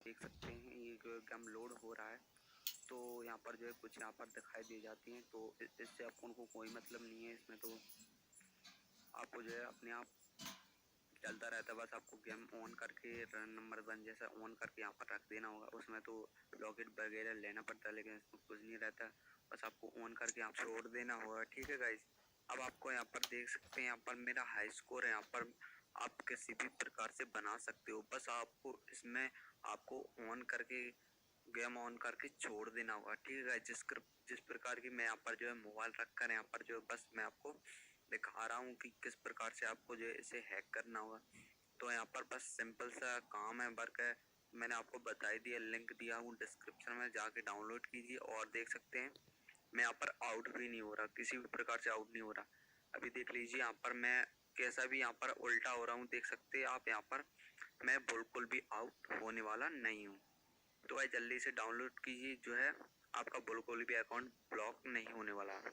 देख सकते हैं ये जो गेम लोड हो रहा है, तो यहाँ पर जो है कुछ यहाँ पर दिखाई दे जाती हैं, तो इससे अपन को कोई मतलब नहीं है। इसमें तो आपको जो है अपने आप चलता रहता है, बस आपको गेम ऑन करके रन नंबर 1 जैसा ऑन करके यहाँ पर रख देना होगा। उसमें तो रॉकेट वगैरह लेना पड़ता है, लेकिन इसमें कुछ नहीं रहता, बस आपको ऑन करके यहाँ छोड़ देना होगा। ठीक है गाइस, अब आपको यहाँ पर देख सकते हैं, यहाँ पर मेरा हाई स्कोर है। यहाँ पर आप किसी भी प्रकार से बना सकते हो, बस आपको इसमें आपको ऑन करके गेम ऑन करके छोड़ देना होगा। ठीक है, जिस प्रकार की मैं यहाँ पर जो है मोबाइल रखकर यहाँ पर जो बस मैं आपको दिखा रहा हूँ कि किस प्रकार से आपको जो है इसे हैक करना होगा। तो यहाँ पर बस सिंपल सा काम है, वर्क है, मैंने आपको बता ही दिया, लिंक दिया हूँ डिस्क्रिप्शन में, जाके डाउनलोड कीजिए। और देख सकते हैं मैं यहाँ पर आउट भी नहीं हो रहा, किसी भी प्रकार से आउट नहीं हो रहा। अभी देख लीजिए यहाँ पर मैं कैसा भी यहाँ पर उल्टा हो रहा हूँ, देख सकते हैं आप। यहाँ पर मैं बिल्कुल भी आउट होने वाला नहीं हूँ। तो भाई जल्दी से डाउनलोड कीजिए, जो है आपका बिल्कुल भी अकाउंट ब्लॉक नहीं होने वाला है।